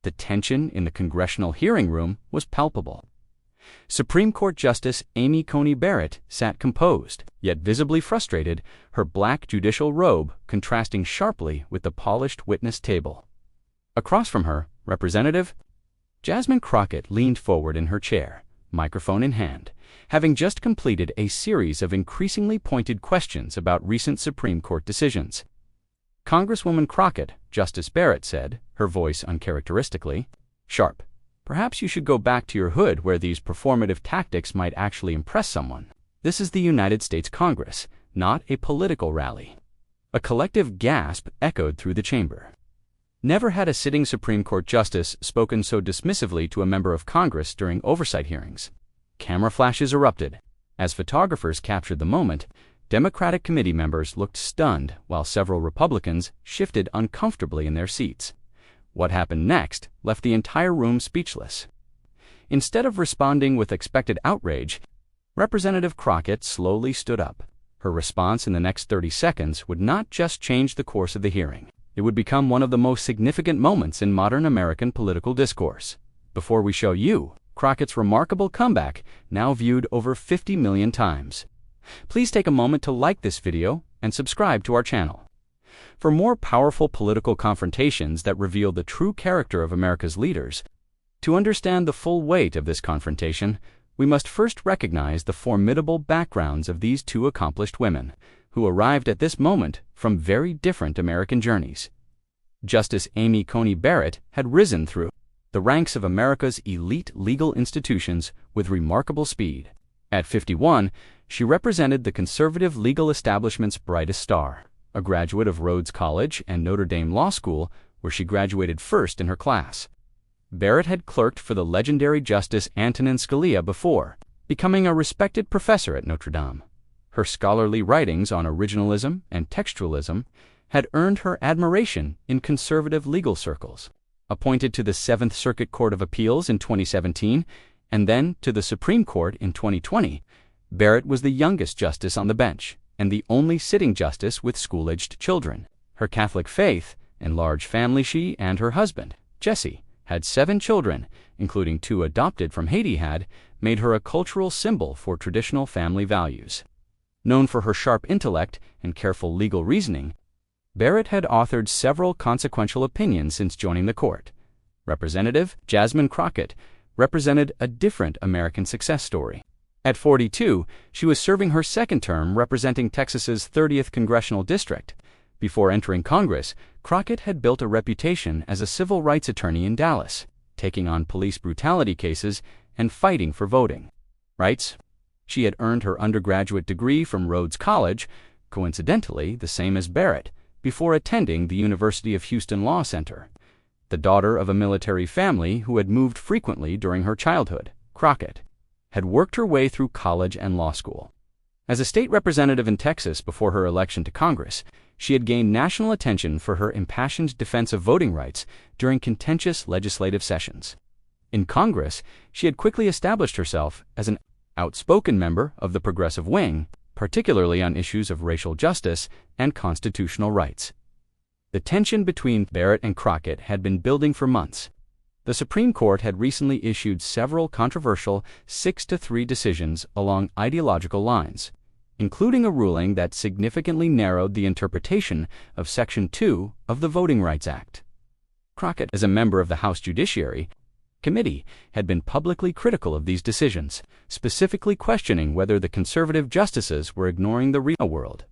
The tension in the Congressional hearing room was palpable. Supreme Court Justice Amy Coney Barrett sat composed, yet visibly frustrated, her black judicial robe contrasting sharply with the polished witness table. Across from her, Representative Jasmine Crockett leaned forward in her chair, microphone in hand, having just completed a series of increasingly pointed questions about recent Supreme Court decisions. Congresswoman Crockett, Justice Barrett said, her voice uncharacteristically sharp, "Perhaps you should go back to your hood where these performative tactics might actually impress someone. This is the United States Congress, not a political rally." A collective gasp echoed through the chamber. Never had a sitting Supreme Court justice spoken so dismissively to a member of Congress during oversight hearings. Camera flashes erupted. As photographers captured the moment, Democratic committee members looked stunned while several Republicans shifted uncomfortably in their seats. What happened next left the entire room speechless. Instead of responding with expected outrage, Representative Crockett slowly stood up. Her response in the next 30 seconds would not just change the course of the hearing. It would become one of the most significant moments in modern American political discourse. Before we show you Crockett's remarkable comeback, now viewed over 50 million times. Please take a moment to like this video and subscribe to our channel. For more powerful political confrontations that reveal the true character of America's leaders, to understand the full weight of this confrontation, we must first recognize the formidable backgrounds of these two accomplished women, who arrived at this moment from very different American journeys. Justice Amy Coney Barrett had risen through the ranks of America's elite legal institutions with remarkable speed. At 51, she represented the conservative legal establishment's brightest star, a graduate of Rhodes College and Notre Dame Law School, where she graduated first in her class. Barrett had clerked for the legendary Justice Antonin Scalia before, becoming a respected professor at Notre Dame. Her scholarly writings on originalism and textualism had earned her admiration in conservative legal circles. Appointed to the Seventh Circuit Court of Appeals in 2017 and then to the Supreme Court in 2020, Barrett was the youngest justice on the bench and the only sitting justice with school-aged children. Her Catholic faith and large family, she and her husband, Jesse, had 7 children, including 2 adopted from Haiti, had made her a cultural symbol for traditional family values. Known for her sharp intellect and careful legal reasoning, Barrett had authored several consequential opinions since joining the court. Representative Jasmine Crockett represented a different American success story. At 42, she was serving her second term representing Texas's 30th Congressional District. Before entering Congress, Crockett had built a reputation as a civil rights attorney in Dallas, taking on police brutality cases and fighting for voting rights. She had earned her undergraduate degree from Rhodes College, coincidentally the same as Barrett, before attending the University of Houston Law Center. The daughter of a military family who had moved frequently during her childhood, Crockett had worked her way through college and law school. As a state representative in Texas before her election to Congress, she had gained national attention for her impassioned defense of voting rights during contentious legislative sessions. In Congress, she had quickly established herself as an outspoken member of the progressive wing, particularly on issues of racial justice and constitutional rights. The tension between Barrett and Crockett had been building for months. The Supreme Court had recently issued several controversial 6-3 decisions along ideological lines, including a ruling that significantly narrowed the interpretation of Section 2 of the Voting Rights Act. Crockett, as a member of the House Judiciary Committee, had been publicly critical of these decisions, specifically questioning whether the conservative justices were ignoring the real world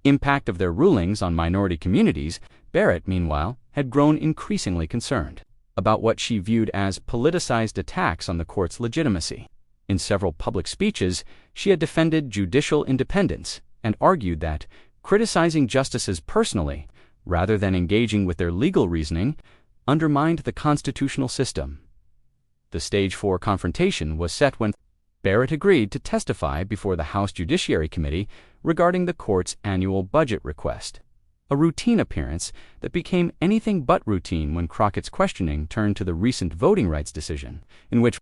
impact of their rulings on minority communities. Barrett, meanwhile, had grown increasingly concerned about what she viewed as politicized attacks on the court's legitimacy. In several public speeches, she had defended judicial independence and argued that criticizing justices personally, rather than engaging with their legal reasoning, undermined the constitutional system. The stage for confrontation was set when Barrett agreed to testify before the House Judiciary Committee regarding the court's annual budget request, a routine appearance that became anything but routine when Crockett's questioning turned to the recent voting rights decision, in which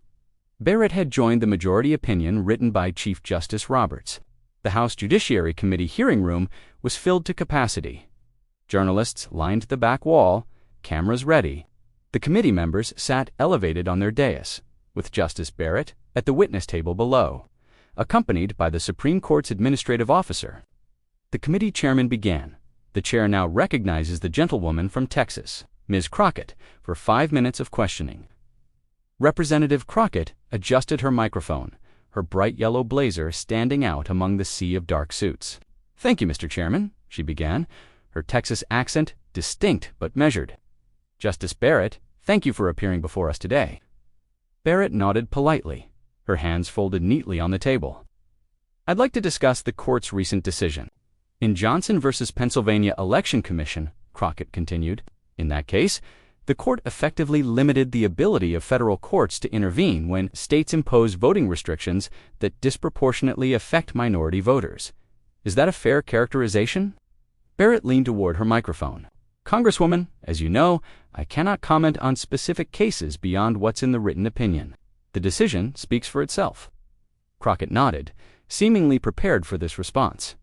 Barrett had joined the majority opinion written by Chief Justice Roberts. The House Judiciary Committee hearing room was filled to capacity. Journalists lined the back wall, cameras ready. The committee members sat elevated on their dais, with Justice Barrett at the witness table below, accompanied by the Supreme Court's administrative officer. The committee chairman began. The chair now recognizes the gentlewoman from Texas, Ms. Crockett, for 5 minutes of questioning. Representative Crockett adjusted her microphone, her bright yellow blazer standing out among the sea of dark suits. "Thank you, Mr. Chairman," she began, her Texas accent distinct but measured. "Justice Barrett, thank you for appearing before us today." Barrett nodded politely, her hands folded neatly on the table. "I'd like to discuss the court's recent decision. In Johnson v. Pennsylvania Election Commission," Crockett continued, "in that case, the court effectively limited the ability of federal courts to intervene when states impose voting restrictions that disproportionately affect minority voters. Is that a fair characterization?" Barrett leaned toward her microphone. "Congresswoman, as you know, I cannot comment on specific cases beyond what's in the written opinion. The decision speaks for itself." Crockett nodded, seemingly prepared for this response.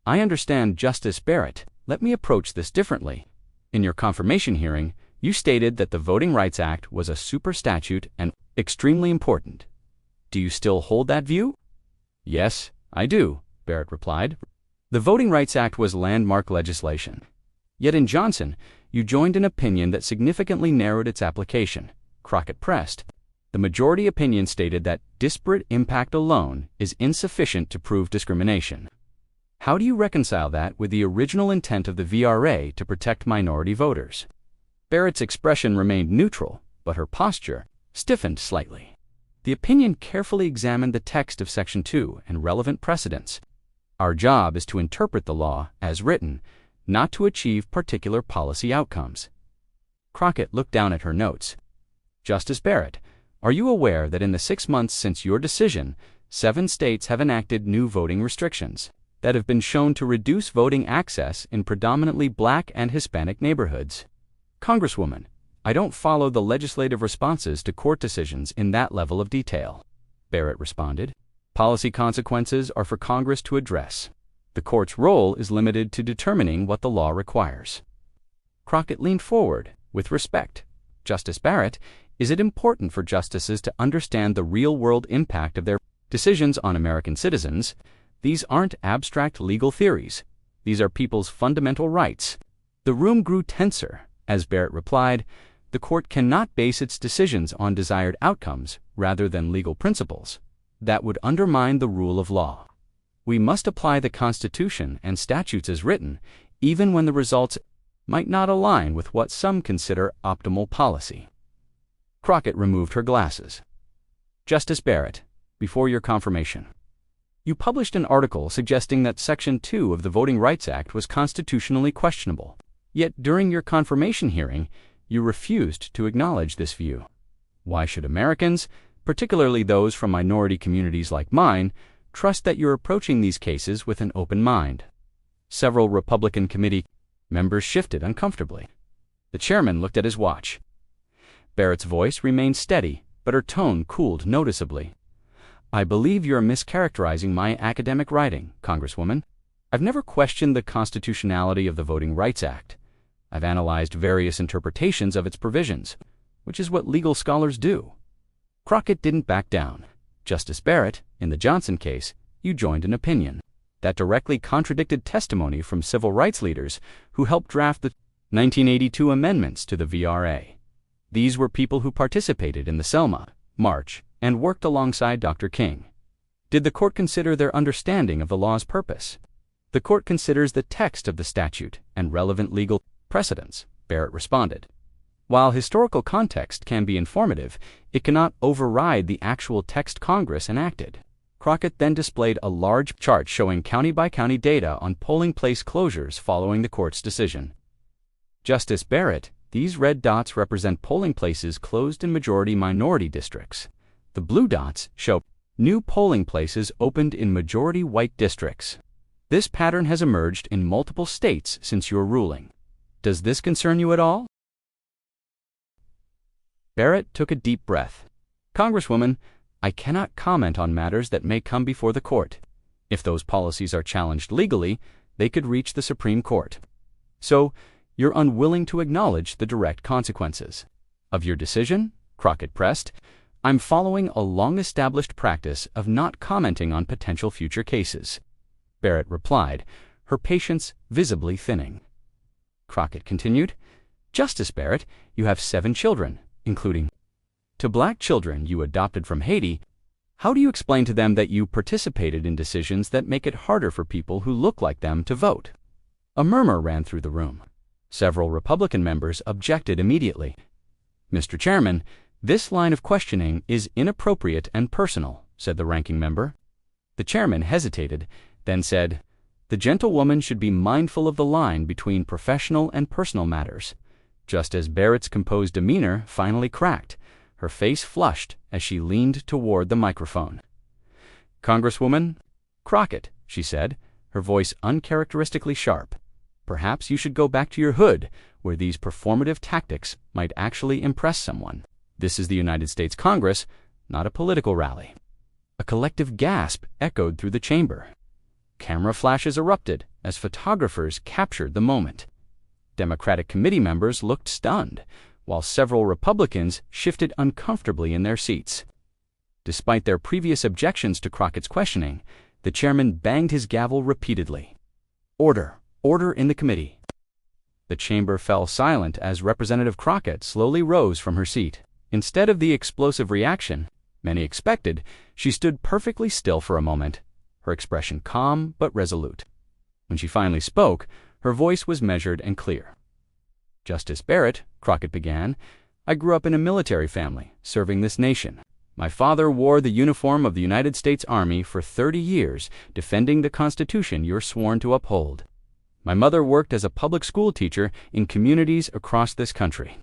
"I understand, Justice Barrett. Let me approach this differently. In your confirmation hearing, you stated that the Voting Rights Act was a super statute and extremely important. Do you still hold that view?" "Yes, I do," Barrett replied. "The Voting Rights Act was landmark legislation. Yet in Johnson, you joined an opinion that significantly narrowed its application," Crockett pressed. "The majority opinion stated that disparate impact alone is insufficient to prove discrimination. How do you reconcile that with the original intent of the VRA to protect minority voters?" Barrett's expression remained neutral, but her posture stiffened slightly. The opinion carefully examined the text of Section 2 and relevant precedents. "Our job is to interpret the law as written, not to achieve particular policy outcomes." Crockett looked down at her notes. "Justice Barrett, are you aware that in the 6 months since your decision, 7 states have enacted new voting restrictions that have been shown to reduce voting access in predominantly Black and Hispanic neighborhoods?" "Congresswoman, I don't follow the legislative responses to court decisions in that level of detail," Barrett responded. "Policy consequences are for Congress to address. The court's role is limited to determining what the law requires." Crockett leaned forward with respect. "Justice Barrett, is it important for justices to understand the real-world impact of their decisions on American citizens? These aren't abstract legal theories. These are people's fundamental rights." The room grew tenser as Barrett replied, "The court cannot base its decisions on desired outcomes rather than legal principles. That would undermine the rule of law. We must apply the Constitution and statutes as written, even when the results might not align with what some consider optimal policy." Crockett removed her glasses. "Justice Barrett, before your confirmation, you published an article suggesting that Section 2 of the Voting Rights Act was constitutionally questionable. Yet during your confirmation hearing, you refused to acknowledge this view. Why should Americans, particularly those from minority communities like mine, trust that you're approaching these cases with an open mind?" Several Republican committee members shifted uncomfortably. The chairman looked at his watch. Barrett's voice remained steady, but her tone cooled noticeably. "I believe you're mischaracterizing my academic writing, Congresswoman. I've never questioned the constitutionality of the Voting Rights Act. I've analyzed various interpretations of its provisions, which is what legal scholars do." Crockett didn't back down. "Justice Barrett, in the Johnson case, you joined an opinion that directly contradicted testimony from civil rights leaders who helped draft the 1982 amendments to the VRA. These were people who participated in the Selma March and worked alongside Dr. King. Did the court consider their understanding of the law's purpose?" "The court considers the text of the statute and relevant legal precedents," Barrett responded. "While historical context can be informative, it cannot override the actual text Congress enacted." Crockett then displayed a large chart showing county-by-county data on polling place closures following the court's decision. "Justice Barrett, these red dots represent polling places closed in majority-minority districts. The blue dots show new polling places opened in majority-white districts. This pattern has emerged in multiple states since your ruling. Does this concern you at all?" Barrett took a deep breath. "Congresswoman, I cannot comment on matters that may come before the court. If those policies are challenged legally, they could reach the Supreme Court. So, you're unwilling to acknowledge the direct consequences." Of your decision? Crockett pressed. I'm following a long-established practice of not commenting on potential future cases. Barrett replied, her patience visibly thinning. Crockett continued, Justice Barrett, you have 7 children, including to black children you adopted from Haiti. How do you explain to them that you participated in decisions that make it harder for people who look like them to vote? A murmur ran through the room. Several Republican members objected immediately. Mr. Chairman, this line of questioning is inappropriate and personal, said the ranking member. The chairman hesitated, then said, the gentlewoman should be mindful of the line between professional and personal matters. Just as Barrett's composed demeanor finally cracked, her face flushed as she leaned toward the microphone. Congresswoman Crockett, she said, her voice uncharacteristically sharp, perhaps you should go back to your hood, where these performative tactics might actually impress someone. This is the United States Congress, not a political rally. A collective gasp echoed through the chamber. Camera flashes erupted as photographers captured the moment. Democratic committee members looked stunned, while several Republicans shifted uncomfortably in their seats. Despite their previous objections to Crockett's questioning, the chairman banged his gavel repeatedly. Order! Order in the committee! The chamber fell silent as Representative Crockett slowly rose from her seat. Instead of the explosive reaction many expected, she stood perfectly still for a moment, her expression calm but resolute. When she finally spoke, her voice was measured and clear. Justice Barrett, Crockett began, I grew up in a military family, serving this nation. My father wore the uniform of the United States Army for 30 years, defending the Constitution you're sworn to uphold. My mother worked as a public school teacher in communities across this country.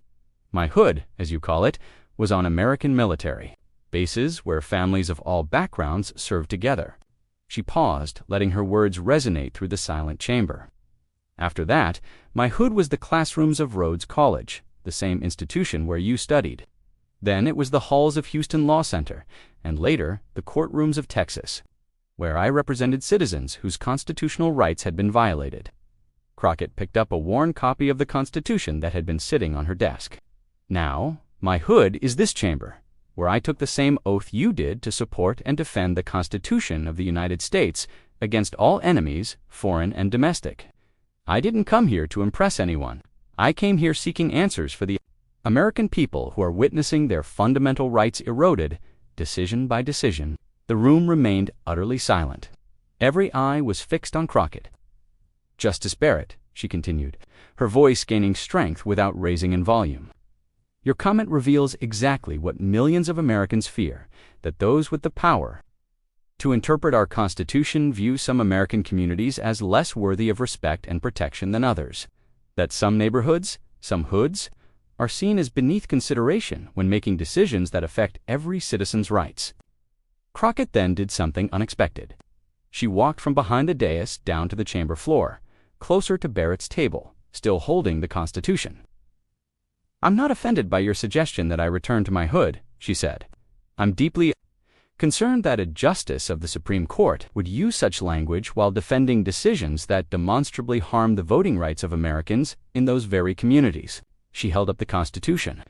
My hood, as you call it, was on American military bases where families of all backgrounds served together. She paused, letting her words resonate through the silent chamber. After that, my hood was the classrooms of Rhodes College, the same institution where you studied. Then it was the halls of Houston Law Center, and later the courtrooms of Texas, where I represented citizens whose constitutional rights had been violated. Crockett picked up a worn copy of the Constitution that had been sitting on her desk. Now, my hood is this chamber, where I took the same oath you did to support and defend the Constitution of the United States against all enemies, foreign and domestic. I didn't come here to impress anyone. I came here seeking answers for the American people who are witnessing their fundamental rights eroded, decision by decision. The room remained utterly silent. Every eye was fixed on Crockett. Justice Barrett, she continued, her voice gaining strength without raising in volume. Your comment reveals exactly what millions of Americans fear, that those with the power to interpret our Constitution view some American communities as less worthy of respect and protection than others, that some neighborhoods, some hoods, are seen as beneath consideration when making decisions that affect every citizen's rights. Crockett then did something unexpected. She walked from behind the dais down to the chamber floor, closer to Barrett's table, still holding the Constitution. I'm not offended by your suggestion that I return to my hood, she said. I'm deeply concerned that a justice of the Supreme Court would use such language while defending decisions that demonstrably harm the voting rights of Americans in those very communities. She held up the Constitution.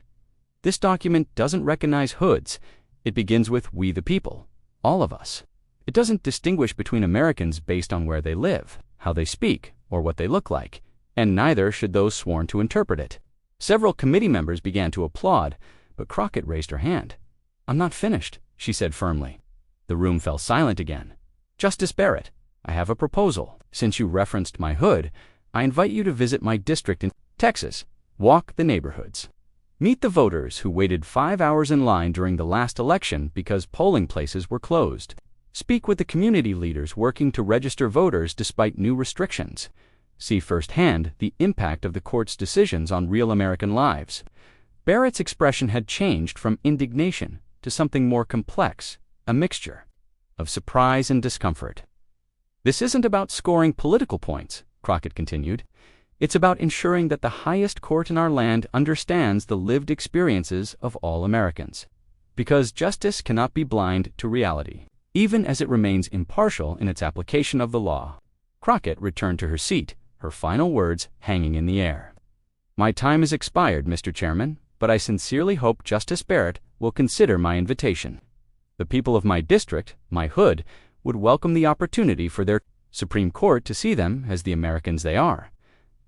This document doesn't recognize hoods. It begins with we the people, all of us. It doesn't distinguish between Americans based on where they live, how they speak, or what they look like, and neither should those sworn to interpret it. Several committee members began to applaud, but Crockett raised her hand. I'm not finished, she said firmly. The room fell silent again. Justice Barrett, I have a proposal. Since you referenced my hood, I invite you to visit my district in Texas. Walk the neighborhoods. Meet the voters who waited 5 hours in line during the last election because polling places were closed. Speak with the community leaders working to register voters despite new restrictions. See firsthand the impact of the court's decisions on real American lives. Barrett's expression had changed from indignation to something more complex, a mixture of surprise and discomfort. This isn't about scoring political points, Crockett continued. It's about ensuring that the highest court in our land understands the lived experiences of all Americans. Because justice cannot be blind to reality, even as it remains impartial in its application of the law. Crockett returned to her seat, her final words hanging in the air. My time has expired, Mr. Chairman. but I sincerely hope Justice Barrett will consider my invitation. The people of my district, my hood, would welcome the opportunity for their Supreme Court to see them as the Americans they are."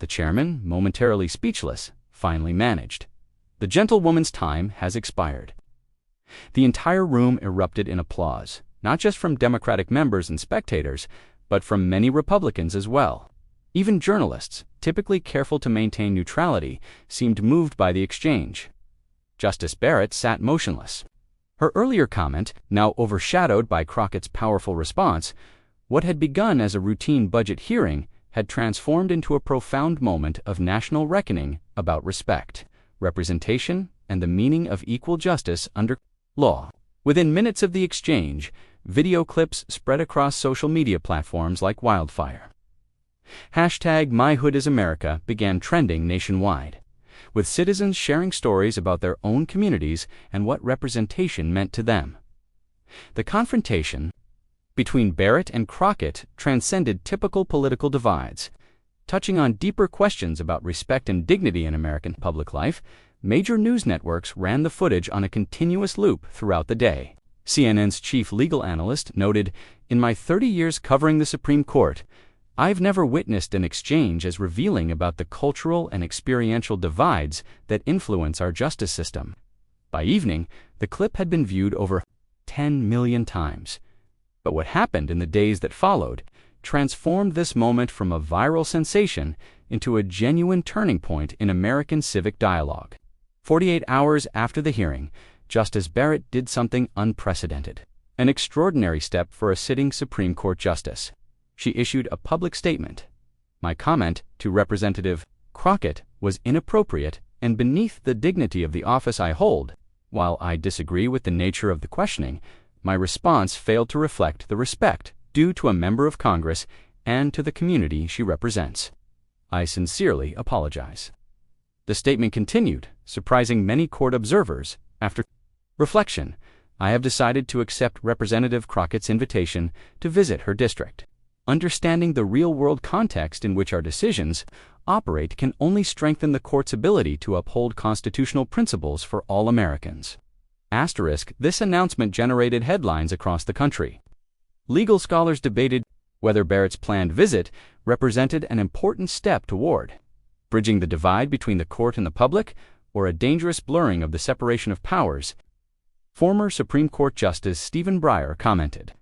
The chairman, momentarily speechless, finally managed, "The gentlewoman's time has expired." The entire room erupted in applause, not just from Democratic members and spectators, but from many Republicans as well. Even journalists, typically careful to maintain neutrality, seemed moved by the exchange. Justice Barrett sat motionless. Her earlier comment, now overshadowed by Crockett's powerful response, what had begun as a routine budget hearing had transformed into a profound moment of national reckoning about respect, representation, and the meaning of equal justice under law. Within minutes of the exchange, video clips spread across social media platforms like wildfire. #MyHoodIsAmerica began trending nationwide, with citizens sharing stories about their own communities and what representation meant to them. The confrontation between Barrett and Crockett transcended typical political divides. Touching on deeper questions about respect and dignity in American public life, major news networks ran the footage on a continuous loop throughout the day. CNN's chief legal analyst noted, "In my 30 years covering the Supreme Court, I've never witnessed an exchange as revealing about the cultural and experiential divides that influence our justice system." By evening, the clip had been viewed over 10 million times. But what happened in the days that followed transformed this moment from a viral sensation into a genuine turning point in American civic dialogue. 48 hours after the hearing, Justice Barrett did something unprecedented, an extraordinary step for a sitting Supreme Court justice. She issued a public statement. "My comment to Representative Crockett was inappropriate and beneath the dignity of the office I hold. While I disagree with the nature of the questioning, my response failed to reflect the respect due to a member of Congress and to the community she represents. I sincerely apologize." The statement continued, surprising many court observers. After reflection, I have decided to accept Representative Crockett's invitation to visit her district. Understanding the real-world context in which our decisions operate can only strengthen the court's ability to uphold constitutional principles for all Americans. This announcement generated headlines across the country. Legal scholars debated whether Barrett's planned visit represented an important step toward bridging the divide between the court and the public, or a dangerous blurring of the separation of powers. Former Supreme Court Justice Stephen Breyer commented,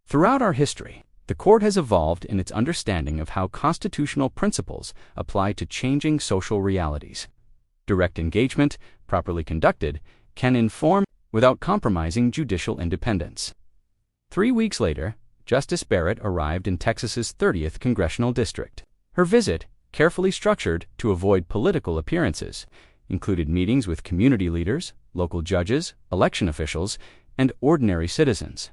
"Throughout our history, the court has evolved in its understanding of how constitutional principles apply to changing social realities. Direct engagement, properly conducted, can inform without compromising judicial independence." 3 weeks later, Justice Barrett arrived in Texas's 30th Congressional District. Her visit, carefully structured to avoid political appearances, included meetings with community leaders, local judges, election officials, and ordinary citizens.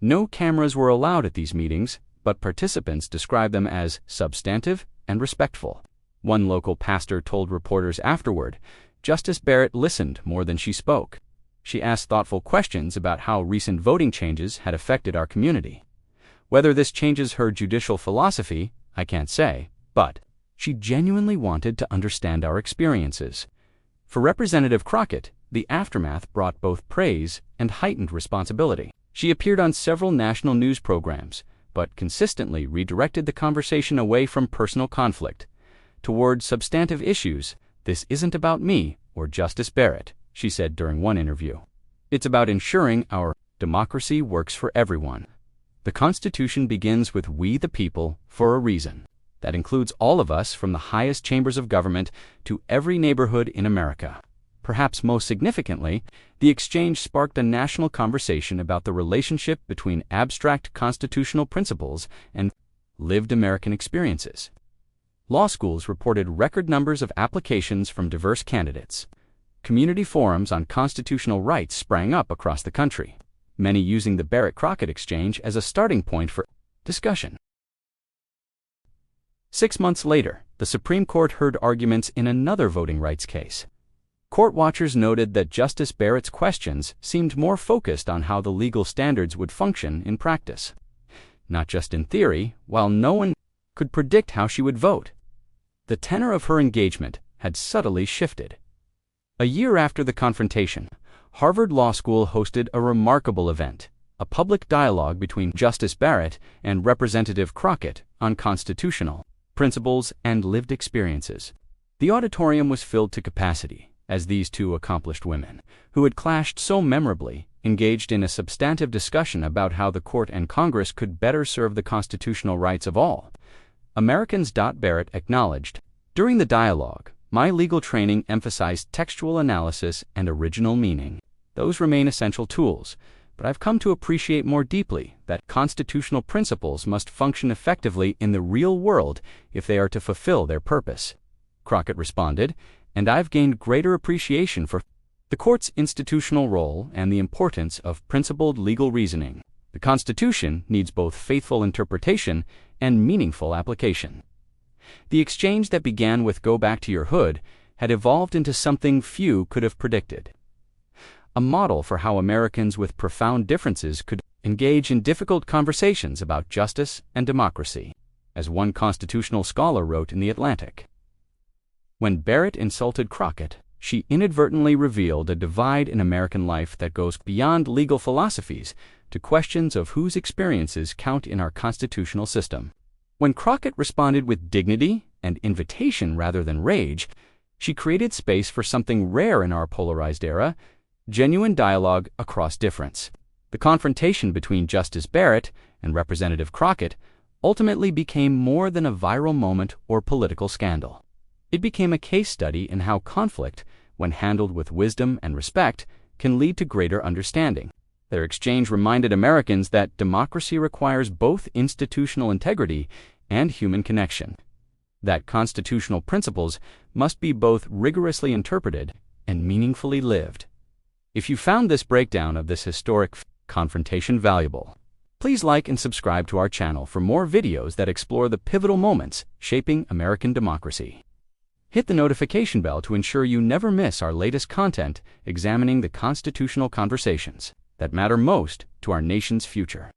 No cameras were allowed at these meetings, but participants described them as substantive and respectful. One local pastor told reporters afterward, "Justice Barrett listened more than she spoke. She asked thoughtful questions about how recent voting changes had affected our community. Whether this changes her judicial philosophy, I can't say, but she genuinely wanted to understand our experiences." For Representative Crockett, the aftermath brought both praise and heightened responsibility. She appeared on several national news programs, but consistently redirected the conversation away from personal conflict toward substantive issues. "This isn't about me or Justice Barrett," she said during one interview. "It's about ensuring our democracy works for everyone. The Constitution begins with we the people for a reason. That includes all of us from the highest chambers of government to every neighborhood in America." Perhaps most significantly, the exchange sparked a national conversation about the relationship between abstract constitutional principles and lived American experiences. Law schools reported record numbers of applications from diverse candidates. Community forums on constitutional rights sprang up across the country, many using the Barrett-Crockett exchange as a starting point for discussion. 6 months later, the Supreme Court heard arguments in another voting rights case. Court watchers noted that Justice Barrett's questions seemed more focused on how the legal standards would function in practice, not just in theory, while no one could predict how she would vote. The tenor of her engagement had subtly shifted. A year after the confrontation, Harvard Law School hosted a remarkable event, a public dialogue between Justice Barrett and Representative Crockett on constitutional principles and lived experiences. The auditorium was filled to capacity, as these two accomplished women, who had clashed so memorably, engaged in a substantive discussion about how the court and Congress could better serve the constitutional rights of all Americans. Barrett acknowledged, "During the dialogue, my legal training emphasized textual analysis and original meaning. Those remain essential tools, but I've come to appreciate more deeply that constitutional principles must function effectively in the real world if they are to fulfill their purpose." Crockett responded, "And I've gained greater appreciation for the court's institutional role and the importance of principled legal reasoning. The Constitution needs both faithful interpretation and meaningful application." The exchange that began with "Go back to your hood" had evolved into something few could have predicted. A model for how Americans with profound differences could engage in difficult conversations about justice and democracy, as one constitutional scholar wrote in The Atlantic. When Barrett insulted Crockett, she inadvertently revealed a divide in American life that goes beyond legal philosophies to questions of whose experiences count in our constitutional system. When Crockett responded with dignity and invitation rather than rage, she created space for something rare in our polarized era: genuine dialogue across difference. The confrontation between Justice Barrett and Representative Crockett ultimately became more than a viral moment or political scandal. It became a case study in how conflict, when handled with wisdom and respect, can lead to greater understanding. Their exchange reminded Americans that democracy requires both institutional integrity and human connection, that constitutional principles must be both rigorously interpreted and meaningfully lived. If you found this breakdown of this historic confrontation valuable, please like and subscribe to our channel for more videos that explore the pivotal moments shaping American democracy. Hit the notification bell to ensure you never miss our latest content examining the constitutional conversations that matter most to our nation's future.